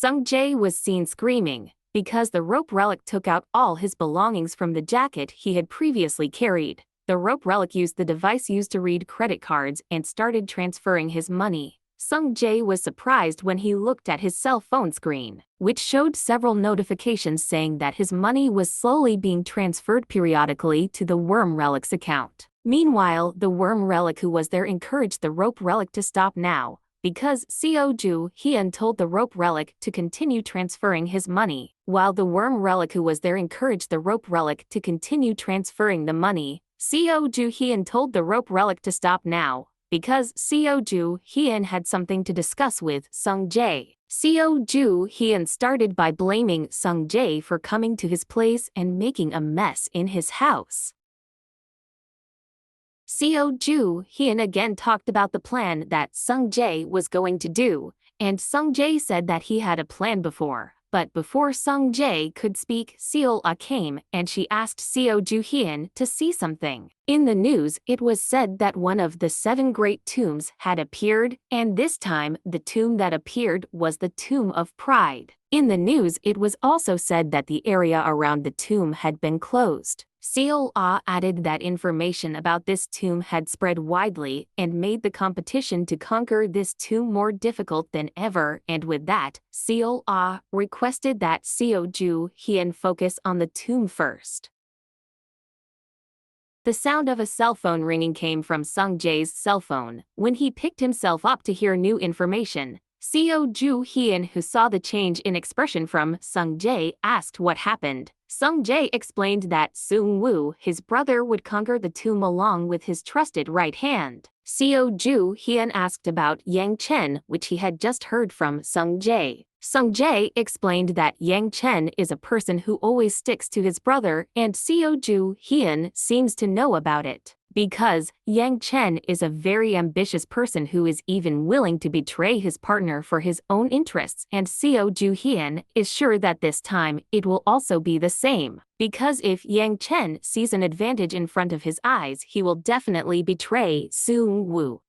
Sung Jae was seen screaming, because the rope relic took out all his belongings from the jacket he had previously carried. The rope relic used the device used to read credit cards and started transferring his money. Sung Jae was surprised when he looked at his cell phone screen, which showed several notifications saying that his money was slowly being transferred periodically to the worm relic's account. Meanwhile, the worm relic who was there encouraged the rope relic to stop now, because Seo Joo-Heon told the rope relic to continue transferring his money, while the worm relic who was there encouraged the rope relic to continue transferring the money. Seo Joo-Heon told the rope relic to stop now, because Seo Joo-Heon had something to discuss with Sung Jae. Seo Joo-Heon started by blaming Sung Jae for coming to his place and making a mess in his house. Seo Joo-Heon again talked about the plan that Sung Jae was going to do, and Sung Jae said that he had a plan before. But before Sung Jae could speak, Seo came and she asked Seo Joo-Heon to see something. In the news, it was said that one of the 7 great tombs had appeared, and this time the tomb that appeared was the Tomb of Pride. In the news, it was also said that the area around the tomb had been closed. Seo added that information about this tomb had spread widely and made the competition to conquer this tomb more difficult than ever, and with that, Seo requested that Seo Joo-Heon focus on the tomb first. The sound of a cell phone ringing came from Sung Jae's cell phone. When he picked himself up to hear new information, Seo Joo-Heon, who saw the change in expression from Sung Jae, asked what happened. Sung Jae explained that Seung Woo, his brother, would conquer the tomb along with his trusted right hand. Seo Joo-Heon asked about Yang Chen, which he had just heard from Sung Jae. Sung Jae explained that Yang Chen is a person who always sticks to his brother, and Seo Joo-Heon seems to know about it, because Yang Chen is a very ambitious person who is even willing to betray his partner for his own interests, and Seo Joo-Heon is sure that this time it will also be the same, because if Yang Chen sees an advantage in front of his eyes, he will definitely betray Seung Woo.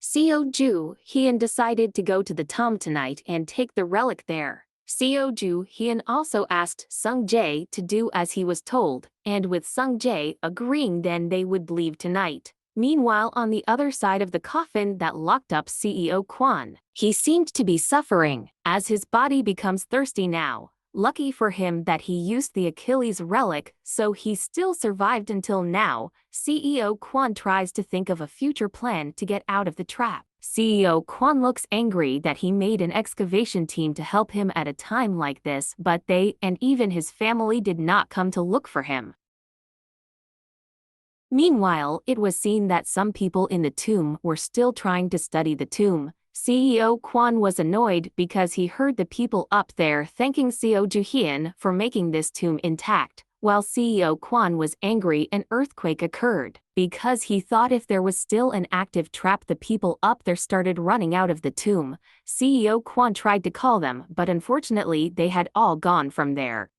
Seo Joo-Heon decided to go to the tomb tonight and take the relic there. Seo Joo-Heon also asked Sung Jae to do as he was told, and with Sung Jae agreeing, then they would leave tonight. Meanwhile, on the other side of the coffin that locked up CEO Kwon, he seemed to be suffering, as his body becomes thirsty now. Lucky for him that he used the Achilles relic, so he still survived until now. CEO Kwon tries to think of a future plan to get out of the trap. CEO Kwon looks angry that he made an excavation team to help him at a time like this, but they, and even his family, did not come to look for him. Meanwhile, it was seen that some people in the tomb were still trying to study the tomb. CEO Kwon was annoyed because he heard the people up there thanking Seo Joo-Heon for making this tomb intact. While CEO Kwon was angry, an earthquake occurred, because he thought if there was still an active trap, the people up there started running out of the tomb. CEO Kwon tried to call them, but unfortunately they had all gone from there.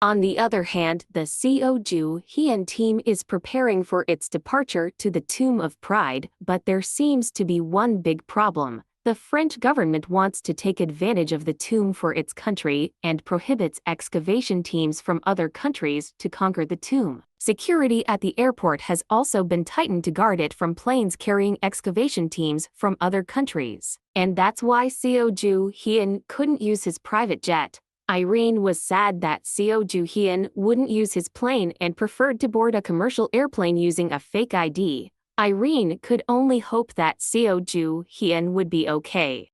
On the other hand, the Seo Joo-Heon team is preparing for its departure to the Tomb of Pride, but there seems to be one big problem. The French government wants to take advantage of the tomb for its country and prohibits excavation teams from other countries to conquer the tomb. Security at the airport has also been tightened to guard it from planes carrying excavation teams from other countries. And that's why Seo Joo-Heon couldn't use his private jet. Irene was sad that Seo Joo-Heon wouldn't use his plane and preferred to board a commercial airplane using a fake ID. Irene could only hope that Seo Joo-Heon would be okay.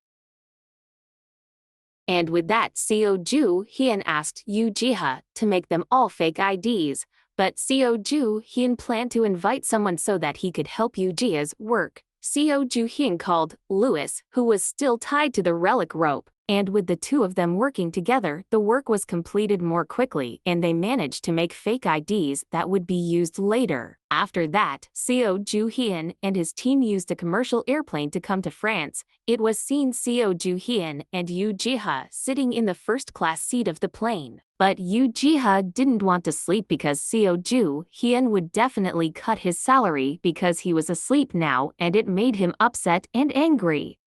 And with that, Seo Joo-Heon asked Yoo Ji-ha to make them all fake IDs, but Seo Joo-Heon planned to invite someone so that he could help Yoo Ji-ha's work. Seo Joo-Heon called Louis, who was still tied to the relic rope, and with the two of them working together, the work was completed more quickly, and they managed to make fake IDs that would be used later. After that, Seo Joo-Heon and his team used a commercial airplane to come to France. It was seen Seo Joo-Heon and Yoo Ji-ha sitting in the first-class seat of the plane. But Yoo Ji-ha didn't want to sleep because Seo Joo-Heon would definitely cut his salary because he was asleep now, and it made him upset and angry.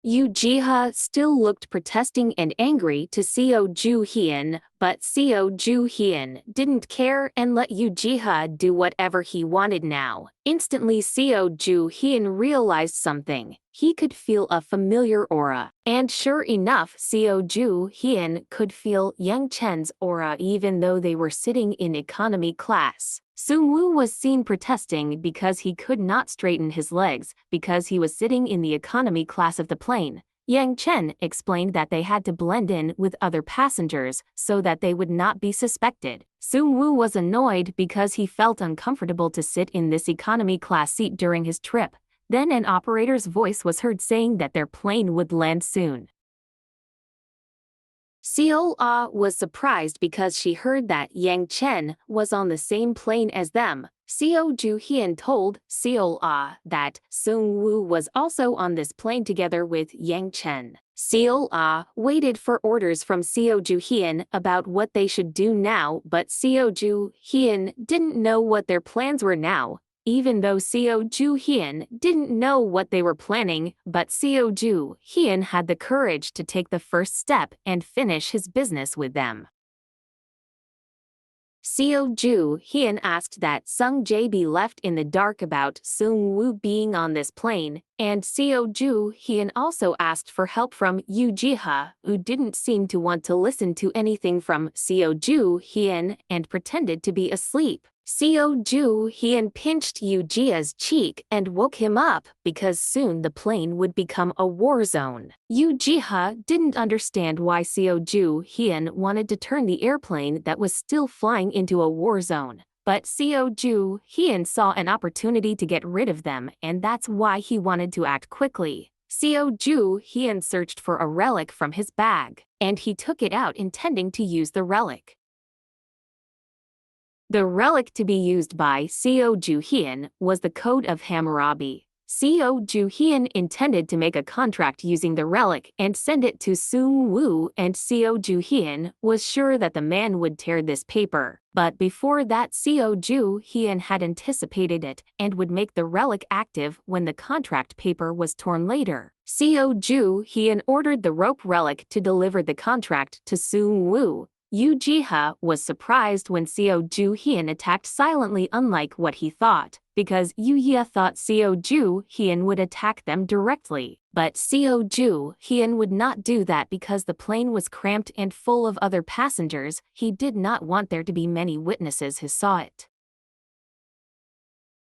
Yoo Ji-ha still looked protesting and angry to Seo Joo-Heon, but Seo Joo-Heon didn't care and let Yoo Ji-ha do whatever he wanted now. Instantly Seo Joo-Heon realized something. He could feel a familiar aura. And sure enough, Seo Joo-Heon could feel Yang Chen's aura even though they were sitting in economy class. Seung-woo was seen protesting because he could not straighten his legs because he was sitting in the economy class of the plane. Yang Chen explained that they had to blend in with other passengers so that they would not be suspected. Seung-woo was annoyed because he felt uncomfortable to sit in this economy class seat during his trip. Then an operator's voice was heard saying that their plane would land soon. Seo was surprised because she heard that Yang Chen was on the same plane as them. Seo Joo-Heon told Seo that Seung-woo was also on this plane together with Yang Chen. Seo waited for orders from Seo Joo-Heon about what they should do now, but Seo Joo-Heon didn't know what their plans were now. Even though Seo Joo-Heon didn't know what they were planning, but Seo Joo-Heon had the courage to take the first step and finish his business with them. Seo Joo-Heon asked that Sung Jae be left in the dark about Seung-woo being on this plane, and Seo Joo-Heon also asked for help from Yoo Ji-ha, who didn't seem to want to listen to anything from Seo Joo-Heon and pretended to be asleep. Seo Joo-Heon pinched Yoo Ji-ha's cheek and woke him up because soon the plane would become a war zone. Yoo Ji-ha didn't understand why Seo Joo-Heon wanted to turn the airplane that was still flying into a war zone. But Seo Joo-Heon saw an opportunity to get rid of them, and that's why he wanted to act quickly. Seo Joo-Heon searched for a relic from his bag, and he took it out intending to use the relic. The relic to be used by Seo Joo-Heon was the Code of Hammurabi. Seo Joo-Heon intended to make a contract using the relic and send it to Seung-woo, and Seo Joo-Heon was sure that the man would tear this paper. But before that, Seo Joo-Heon had anticipated it and would make the relic active when the contract paper was torn later. Seo Joo-Heon ordered the rope relic to deliver the contract to Seung-woo. Yoo Ji-ha was surprised when Seo Joo-Heon attacked silently, unlike what he thought, because Yoo Ji-ha thought Seo Joo-Heon would attack them directly. But Seo Joo-Heon would not do that because the plane was cramped and full of other passengers. He did not want there to be many witnesses who saw it.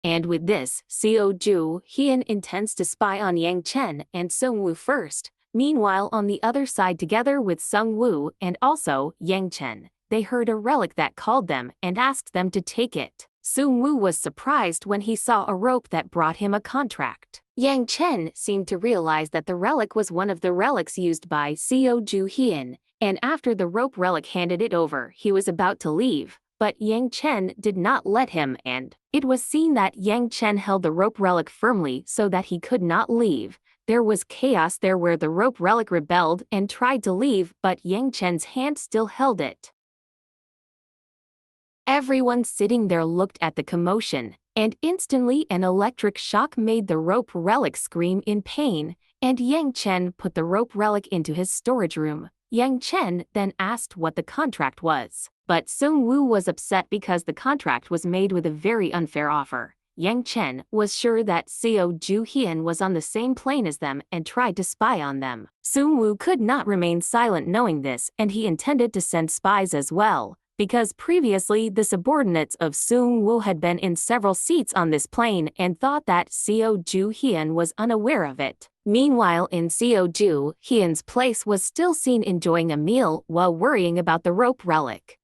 And with this, Seo Joo-Heon intends to spy on Yang Chen and Seung-woo first. Meanwhile, on the other side, together with Seung-woo and also Yang Chen, they heard a relic that called them and asked them to take it. Seung-woo was surprised when he saw a rope that brought him a contract. Yang Chen seemed to realize that the relic was one of the relics used by Seo Joo-Heon, and after the rope relic handed it over, he was about to leave. But Yang Chen did not let him, and it was seen that Yang Chen held the rope relic firmly so that he could not leave. There was chaos there where the rope relic rebelled and tried to leave, but Yang Chen's hand still held it. Everyone sitting there looked at the commotion, and instantly an electric shock made the rope relic scream in pain, and Yang Chen put the rope relic into his storage room. Yang Chen then asked what the contract was, but Seung-woo was upset because the contract was made with a very unfair offer. Yang Chen was sure that Seo Joo-Heon was on the same plane as them and tried to spy on them. Seung-woo could not remain silent knowing this, and he intended to send spies as well, because previously the subordinates of Seung-woo had been in several seats on this plane and thought that Seo Joo-Heon was unaware of it. Meanwhile, in Seo Joo-Heon's place was still seen enjoying a meal while worrying about the rope relic.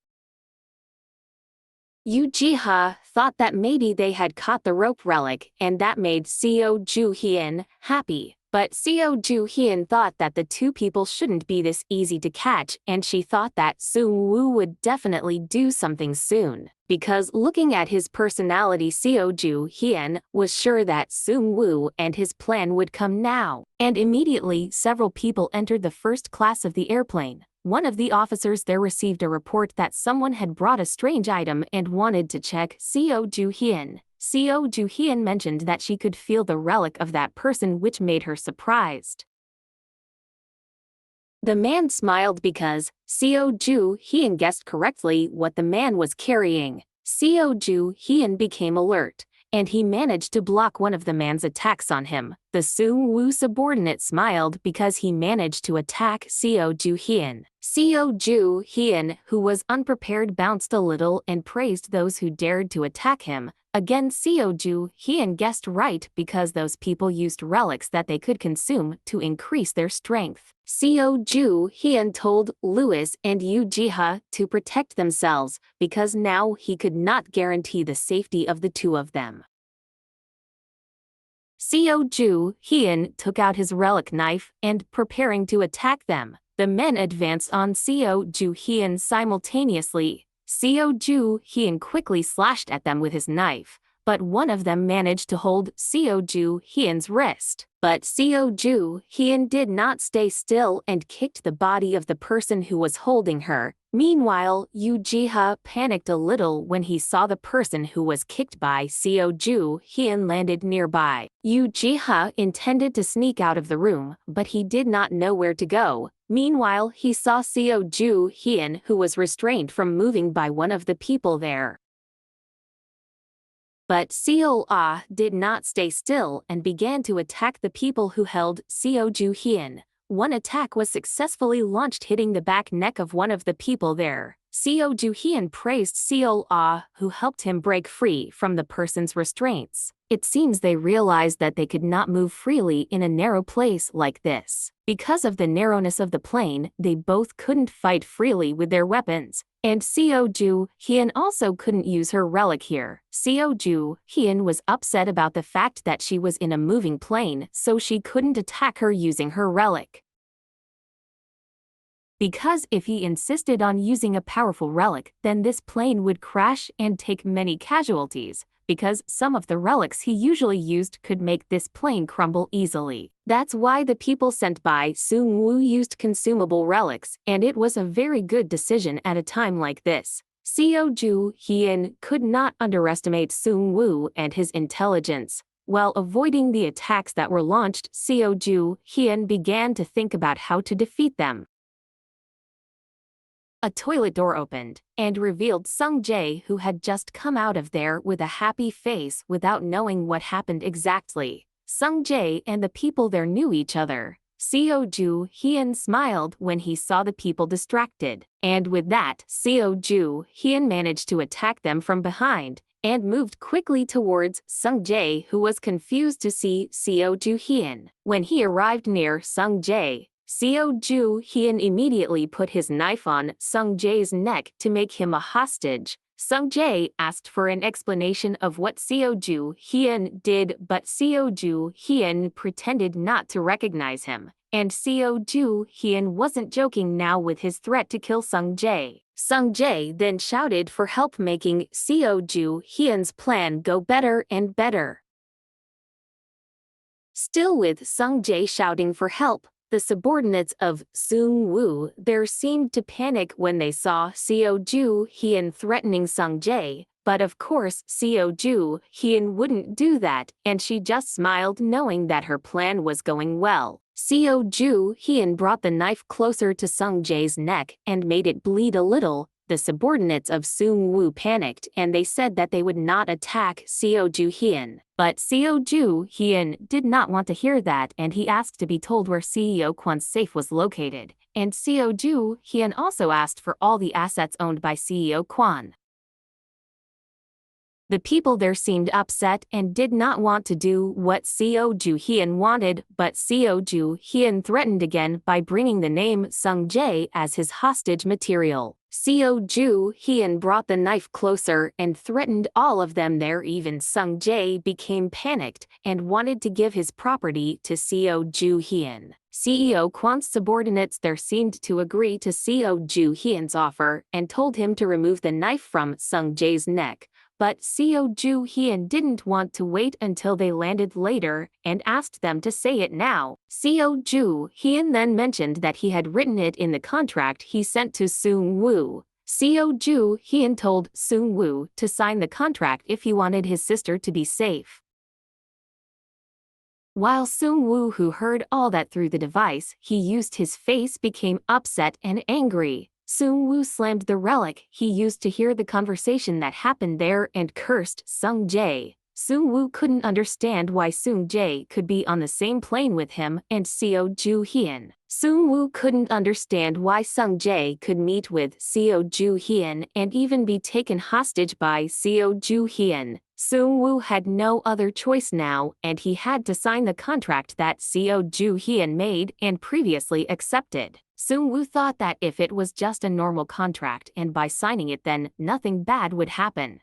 Yoo Ji-ha thought that maybe they had caught the rope relic and that made Seo Joo-Heon happy. But Seo Joo-Heon thought that the two people shouldn't be this easy to catch, and she thought that Seung-woo would definitely do something soon. Because looking at his personality, Seo Joo-Heon was sure that Seung-woo and his plan would come now. And immediately, several people entered the first class of the airplane. One of the officers there received a report that someone had brought a strange item and wanted to check Seo Joo-Heon. Seo Joo-Heon mentioned that she could feel the relic of that person, which made her surprised. The man smiled because Seo Joo-Heon guessed correctly what the man was carrying. Seo Joo-Heon became alert, and he managed to block one of the man's attacks on him. The Seung-woo subordinate smiled because he managed to attack Seo Joo-Heon. Seo Joo-Heon, who was unprepared, bounced a little and praised those who dared to attack him. Again, Seo Joo-Heon guessed right because those people used relics that they could consume to increase their strength. Seo Joo-Heon told Louis and Yoo Ji-ha to protect themselves because now he could not guarantee the safety of the two of them. Seo Joo-Heon took out his relic knife and preparing to attack them. The men advanced on Seo Joo-Heon simultaneously. Seo Joo-Heon quickly slashed at them with his knife, but one of them managed to hold Seo Joo-Heon's wrist. But Seo Joo-Heon did not stay still and kicked the body of the person who was holding her. Meanwhile, Yoo Ji-ha panicked a little when he saw the person who was kicked by Seo Joo-Heon landed nearby. Yoo Ji-ha intended to sneak out of the room, but he did not know where to go. Meanwhile, he saw Seo Joo-Heon, who was restrained from moving by one of the people there. But Seo Ah did not stay still and began to attack the people who held Seo Joo-Heon. One attack was successfully launched, hitting the back neck of one of the people there. Seo Joo-Heon praised Seo Ah, who helped him break free from the person's restraints. It seems they realized that they could not move freely in a narrow place like this. Because of the narrowness of the plane, they both couldn't fight freely with their weapons. And Seo Joo-Heon also couldn't use her relic here. Seo Joo-Heon was upset about the fact that she was in a moving plane, so she couldn't attack her using her relic. Because if he insisted on using a powerful relic, then this plane would crash and take many casualties, because some of the relics he usually used could make this plane crumble easily. That's why the people sent by Seung-woo used consumable relics, and it was a very good decision at a time like this. Seo Joo-Heon could not underestimate Seung-woo and his intelligence. While avoiding the attacks that were launched, Seo Joo-Heon began to think about how to defeat them. A toilet door opened and revealed Sung Jae, who had just come out of there with a happy face without knowing what happened exactly. Sung Jae and the people there knew each other. Seo Joo-Heon smiled when he saw the people distracted, and with that, Seo Joo-Heon managed to attack them from behind and moved quickly towards Sung Jae, who was confused to see Seo Joo-Heon. When he arrived near Sung Jae, Seo Joo-Heon immediately put his knife on Sung Jae's neck to make him a hostage. Sung Jae asked for an explanation of what Seo Joo-Heon did, but Seo Joo-Heon pretended not to recognize him, and Seo Joo-Heon wasn't joking now with his threat to kill Sung Jae. Sung Jae then shouted for help, making Seo Joo-Heon's plan go better and better. Still with Sung Jae shouting for help, the subordinates of Seung-woo there seemed to panic when they saw Seo Joo-Heon threatening Sung Jae, but of course Seo Joo-Heon wouldn't do that, and she just smiled knowing that her plan was going well. Seo Joo-Heon brought the knife closer to Sung Jae's neck and made it bleed a little. The subordinates of Seung-woo panicked and they said that they would not attack Seo Joo-Heon. But Seo Joo-Heon did not want to hear that, and he asked to be told where Seo Kwon's safe was located. And Seo Joo-Heon also asked for all the assets owned by Seo Kwon. The people there seemed upset and did not want to do what Seo Joo-Heon wanted, but Seo Joo-Heon threatened again by bringing the name Sung Jae as his hostage material. Seo Joo-Heon brought the knife closer and threatened all of them there. Even Sung Jae became panicked and wanted to give his property to Seo Joo-Heon. Seo Kwon's subordinates there seemed to agree to Seo Joo-Heon's offer and told him to remove the knife from Sung Jae's neck. But Seo Joo-Heon didn't want to wait until they landed later and asked them to say it now. Seo Joo-Heon then mentioned that he had written it in the contract he sent to Seung-woo. Seo Joo-Heon told Seung-woo to sign the contract if he wanted his sister to be safe. While Seung-woo, who heard all that through the device, he used his face became upset and angry. Seung-woo slammed the relic he used to hear the conversation that happened there and cursed Sung-jae. Seung-woo couldn't understand why Sung-jae could be on the same plane with him and Seo Joo-Heon. Seung-woo couldn't understand why Sung-jae could meet with Seo Joo-Heon and even be taken hostage by Seo Joo-Heon. Seung-woo had no other choice now, and he had to sign the contract that Seo Joo-Heon made and previously accepted. Seung-woo thought that if it was just a normal contract and by signing it then nothing bad would happen.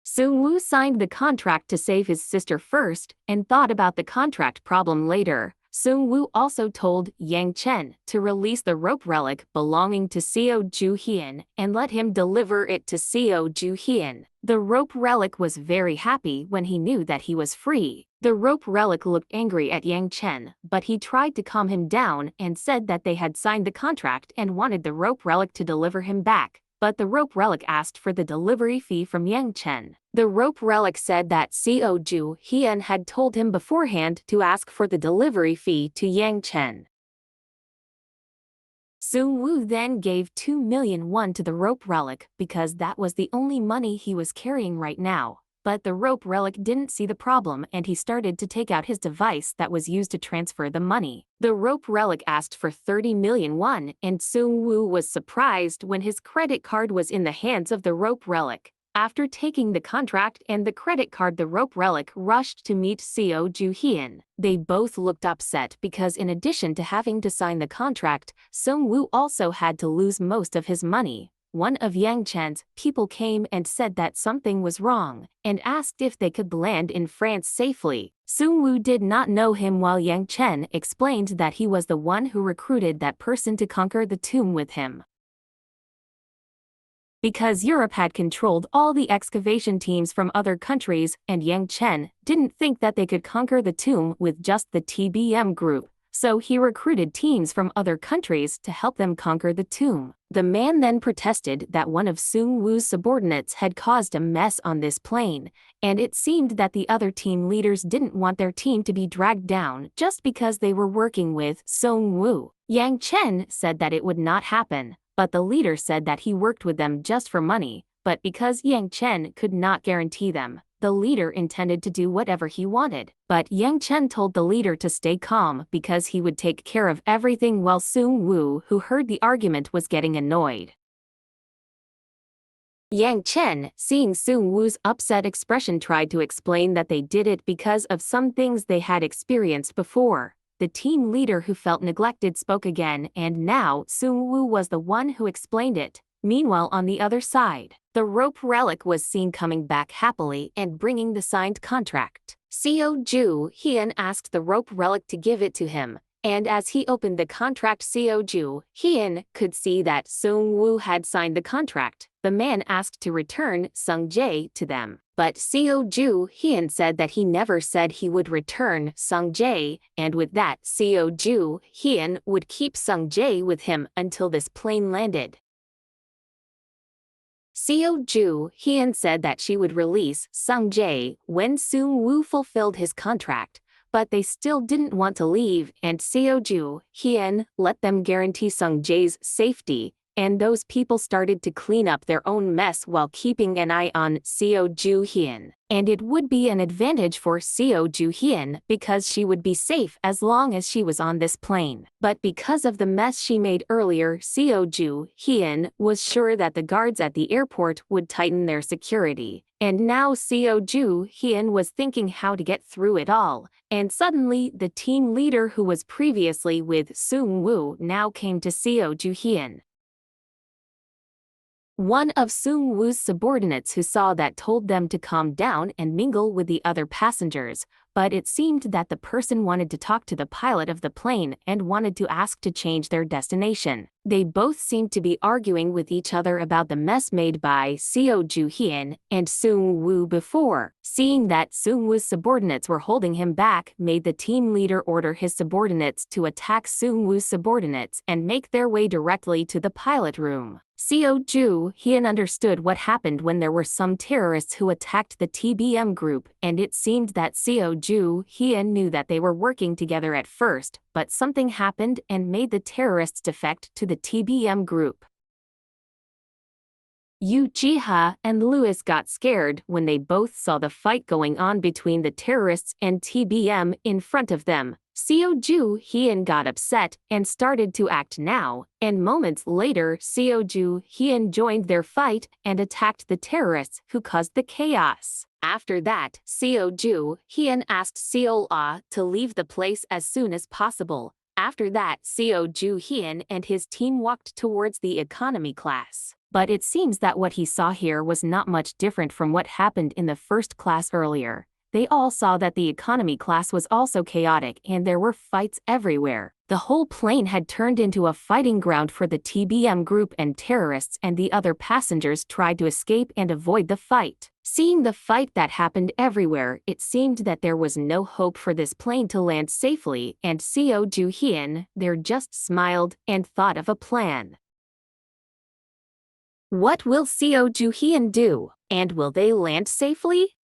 Seung-woo signed the contract to save his sister first and thought about the contract problem later. Seung-woo also told Yang Chen to release the rope relic belonging to Seo Joo-Heon and let him deliver it to Seo Joo-Heon. The rope relic was very happy when he knew that he was free. The rope relic looked angry at Yang Chen, but he tried to calm him down and said that they had signed the contract and wanted the rope relic to deliver him back. But the rope relic asked for the delivery fee from Yang Chen. The rope relic said that Seo Joo-Heon had told him beforehand to ask for the delivery fee to Yang Chen. Seung-woo then gave 2 million won to the rope relic because that was the only money he was carrying right now. But the rope relic didn't see the problem and he started to take out his device that was used to transfer the money. The rope relic asked for 30 million won and Seung-woo was surprised when his credit card was in the hands of the rope relic. After taking the contract and the credit card, the rope relic rushed to meet Seo Joo-Heon. They both looked upset because in addition to having to sign the contract, Seung-woo also had to lose most of his money. One of Yang Chen's people came and said that something was wrong, and asked if they could land in France safely. Seung-woo did not know him while Yang Chen explained that he was the one who recruited that person to conquer the tomb with him. Because Europe had controlled all the excavation teams from other countries and Yang Chen didn't think that they could conquer the tomb with just the TBM group. So he recruited teams from other countries to help them conquer the tomb. The man then protested that one of Seung-woo's subordinates had caused a mess on this plane, and it seemed that the other team leaders didn't want their team to be dragged down just because they were working with Seung-woo. Yang Chen said that it would not happen, but the leader said that he worked with them just for money, but because Yang Chen could not guarantee them, the leader intended to do whatever he wanted. But Yang Chen told the leader to stay calm because he would take care of everything while Seung-woo, who heard the argument, was getting annoyed. Yang Chen, seeing Seung-woo's upset expression, tried to explain that they did it because of some things they had experienced before. The team leader, who felt neglected, spoke again, and now Seung-woo was the one who explained it. Meanwhile, on the other side, the rope relic was seen coming back happily and bringing the signed contract. Seo Joo-Heon asked the rope relic to give it to him, and as he opened the contract, Seo Joo-Heon could see that Seung-woo had signed the contract. The man asked to return Sung-jae to them, but Seo Joo-Heon said that he never said he would return Sung-jae, and with that, Seo Joo-Heon would keep Sung-jae with him until this plane landed. Seo Joo-Heon said that she would release Sung-jae when Seung-woo fulfilled his contract, but they still didn't want to leave, and Seo Joo-Heon let them guarantee Sung-jae's safety, and those people started to clean up their own mess while keeping an eye on Seo Joo-Heon. And it would be an advantage for Seo Joo-Heon because she would be safe as long as she was on this plane. But because of the mess she made earlier, Seo Joo-Heon was sure that the guards at the airport would tighten their security. And now Seo Joo-Heon was thinking how to get through it all. And suddenly, the team leader who was previously with Seung-woo now came to Seo Joo-Heon. One of Seung-woo's subordinates who saw that told them to calm down and mingle with the other passengers, but it seemed that the person wanted to talk to the pilot of the plane and wanted to ask to change their destination. They both seemed to be arguing with each other about the mess made by Seo Joo-Heon and Seung-woo before. Seeing that Seung-woo's subordinates were holding him back made the team leader order his subordinates to attack Seung-woo's subordinates and make their way directly to the pilot room. Seo Joo-Heon understood what happened when there were some terrorists who attacked the TBM group, and it seemed that Seo Joo-Heon knew that they were working together at first, but something happened and made the terrorists defect to the TBM group. Yoo Ji-ha and Louis got scared when they both saw the fight going on between the terrorists and TBM in front of them. Seo Joo-Heon got upset and started to act now, and moments later Seo Joo-Heon joined their fight and attacked the terrorists who caused the chaos. After that, Seo Joo-Heon asked Seo-Ah to leave the place as soon as possible. After that, Seo Joo-Heon and his team walked towards the economy class. But it seems that what he saw here was not much different from what happened in the first class earlier. They all saw that the economy class was also chaotic and there were fights everywhere. The whole plane had turned into a fighting ground for the TBM group and terrorists, and the other passengers tried to escape and avoid the fight. Seeing the fight that happened everywhere, it seemed that there was no hope for this plane to land safely, and Seo Joo-Heon there just smiled and thought of a plan. What will Seo Joo-Heon do, and will they land safely?